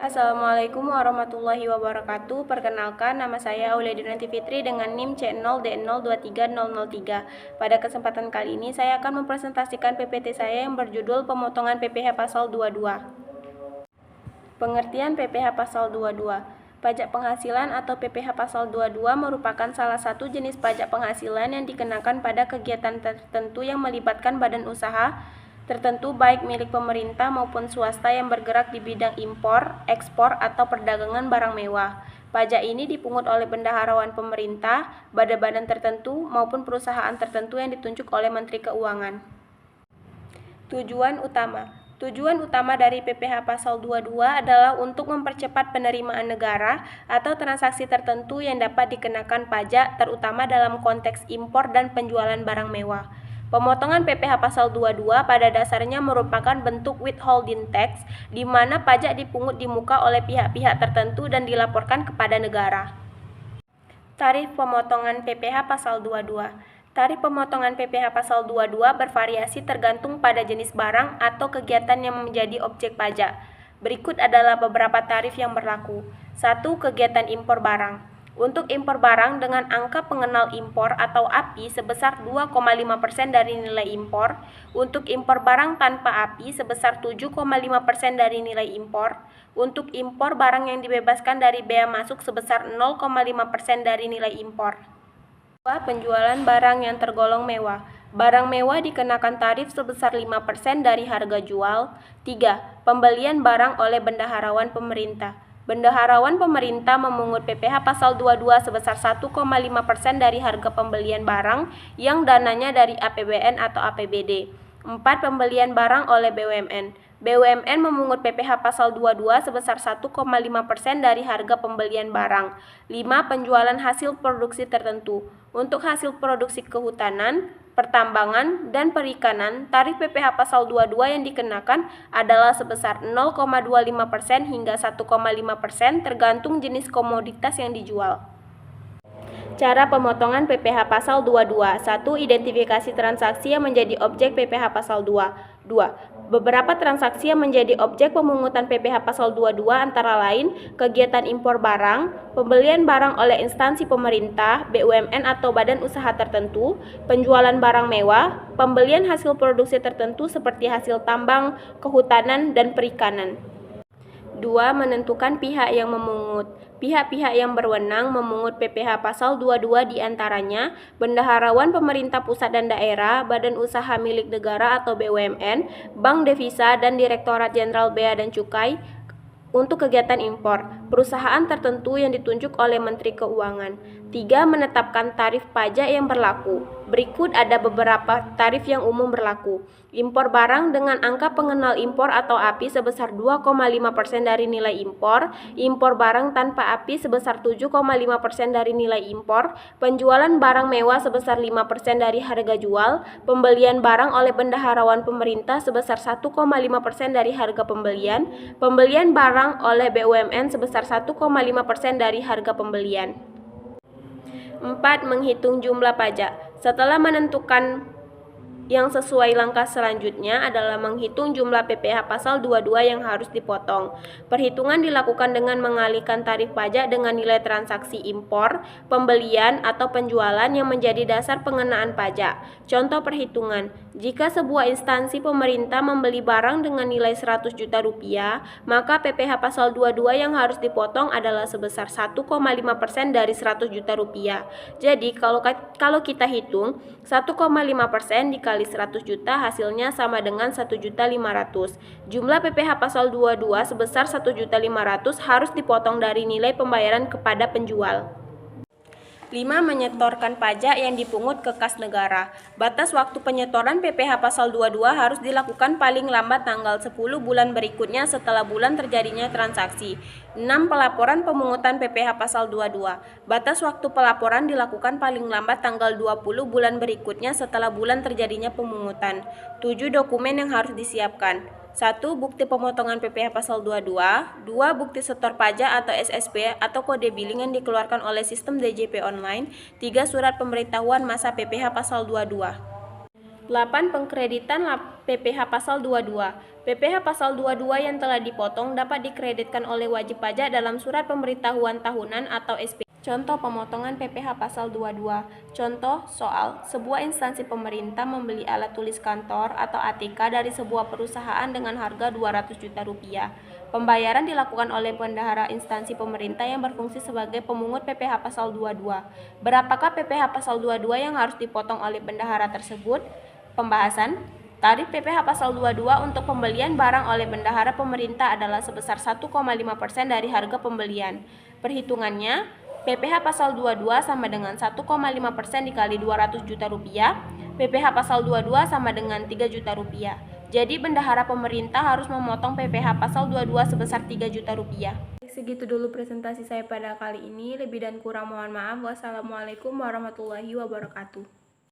Assalamualaikum warahmatullahi wabarakatuh. Perkenalkan, nama saya Aulia Fitri dengan NIM C0D023003. Pada kesempatan kali ini, saya akan mempresentasikan PPT saya yang berjudul Pemotongan PPh Pasal 22. Pengertian PPh Pasal 22. Pajak penghasilan atau PPh Pasal 22 merupakan salah satu jenis pajak penghasilan yang dikenakan pada kegiatan tertentu yang melibatkan badan usaha tertentu baik milik pemerintah maupun swasta yang bergerak di bidang impor, ekspor, atau perdagangan barang mewah. Pajak ini dipungut oleh bendaharawan pemerintah, badan-badan tertentu, maupun perusahaan tertentu yang ditunjuk oleh Menteri Keuangan. Tujuan utama dari PPh Pasal 22 adalah untuk mempercepat penerimaan negara atau transaksi tertentu yang dapat dikenakan pajak, terutama dalam konteks impor dan penjualan barang mewah. Pemotongan PPh Pasal 22 pada dasarnya merupakan bentuk withholding tax, di mana pajak dipungut di muka oleh pihak-pihak tertentu dan dilaporkan kepada negara. Tarif pemotongan PPh Pasal 22. Tarif pemotongan PPh Pasal 22 bervariasi tergantung pada jenis barang atau kegiatan yang menjadi objek pajak. Berikut adalah beberapa tarif yang berlaku. 1. Kegiatan impor barang. Untuk impor barang dengan angka pengenal impor atau API sebesar 2,5% dari nilai impor, untuk impor barang tanpa API sebesar 7,5% dari nilai impor, untuk impor barang yang dibebaskan dari bea masuk sebesar 0,5% dari nilai impor. 2. Penjualan barang yang tergolong mewah. Barang mewah dikenakan tarif sebesar 5% dari harga jual. 3. Pembelian barang oleh bendaharawan pemerintah. Bendaharawan pemerintah memungut PPh Pasal 22 sebesar 1,5% dari harga pembelian barang yang dananya dari APBN atau APBD. 4. Pembelian barang oleh BUMN. BUMN memungut PPh Pasal 22 sebesar 1,5% dari harga pembelian barang. 5. Penjualan hasil produksi tertentu. Untuk hasil produksi kehutanan, pertambangan, dan perikanan, tarif PPh Pasal 22 yang dikenakan adalah sebesar 0,25% hingga 1,5% tergantung jenis komoditas yang dijual. Cara pemotongan PPh Pasal 22. 1. Identifikasi transaksi yang menjadi objek PPh Pasal 2. 2. Beberapa transaksi yang menjadi objek pemungutan PPh Pasal 22 antara lain kegiatan impor barang, pembelian barang oleh instansi pemerintah, BUMN atau badan usaha tertentu, penjualan barang mewah, pembelian hasil produksi tertentu seperti hasil tambang, kehutanan, dan perikanan. 2. Menentukan pihak yang memungut. Pihak-pihak yang berwenang memungut PPh Pasal 22 diantaranya bendaharawan pemerintah pusat dan daerah, badan usaha milik negara atau BUMN, Bank Devisa, dan Direktorat Jenderal Bea dan Cukai untuk kegiatan impor, perusahaan tertentu yang ditunjuk oleh Menteri Keuangan. 3. Menetapkan tarif pajak yang berlaku. Berikut ada beberapa tarif yang umum berlaku. Impor barang dengan angka pengenal impor atau API sebesar 2,5% dari nilai impor, impor barang tanpa API sebesar 7,5% dari nilai impor, penjualan barang mewah sebesar 5% dari harga jual, pembelian barang oleh bendaharawan pemerintah sebesar 1,5% dari harga pembelian, pembelian barang oleh BUMN sebesar 1,5% dari harga pembelian. 4. Menghitung jumlah pajak. Setelah menentukan yang sesuai langkah selanjutnya adalah menghitung jumlah PPh Pasal 22 yang harus dipotong. Perhitungan dilakukan dengan mengalihkan tarif pajak dengan nilai transaksi impor, pembelian, atau penjualan yang menjadi dasar pengenaan pajak. Contoh perhitungan, jika sebuah instansi pemerintah membeli barang dengan nilai 100 juta rupiah, maka PPh Pasal 22 yang harus dipotong adalah sebesar 1,5% dari 100 juta rupiah. Jadi kalau kita hitung 1,5% dikali 100 juta hasilnya sama dengan 1.500.000. Jumlah PPh Pasal 22 sebesar 1.500.000 harus dipotong dari nilai pembayaran kepada penjual. 5. Menyetorkan pajak yang dipungut ke kas negara. Batas waktu penyetoran PPh Pasal 22 harus dilakukan paling lambat tanggal 10 bulan berikutnya setelah bulan terjadinya transaksi. 6. Pelaporan pemungutan PPh Pasal 22. Batas waktu pelaporan dilakukan paling lambat tanggal 20 bulan berikutnya setelah bulan terjadinya pemungutan. 7. Dokumen yang harus disiapkan. 1. Bukti pemotongan PPh Pasal 22. 2. Bukti setor pajak atau SSP atau kode billing yang dikeluarkan oleh sistem DJP online. 3. Surat pemberitahuan masa PPh Pasal 22. 8. Pengkreditan PPh Pasal 22. PPh pasal 22 yang telah dipotong dapat dikreditkan oleh wajib pajak dalam surat pemberitahuan tahunan atau SP. Contoh pemotongan PPh pasal 22. Contoh soal, sebuah instansi pemerintah membeli alat tulis kantor atau ATK dari sebuah perusahaan dengan harga 200 juta rupiah. Pembayaran dilakukan oleh bendahara instansi pemerintah yang berfungsi sebagai pemungut PPh pasal 22. Berapakah PPh pasal 22 yang harus dipotong oleh bendahara tersebut? Pembahasan. Tarif PPh pasal 22 untuk pembelian barang oleh bendahara pemerintah adalah sebesar 1,5% dari harga pembelian. Perhitungannya, PPh pasal 22 sama dengan 1,5% dikali 200 juta rupiah, PPh pasal 22 sama dengan 3 juta rupiah. Jadi bendahara pemerintah harus memotong PPh pasal 22 sebesar 3 juta rupiah. Segitu dulu presentasi saya pada kali ini, lebih dan kurang mohon maaf. Wassalamualaikum warahmatullahi wabarakatuh.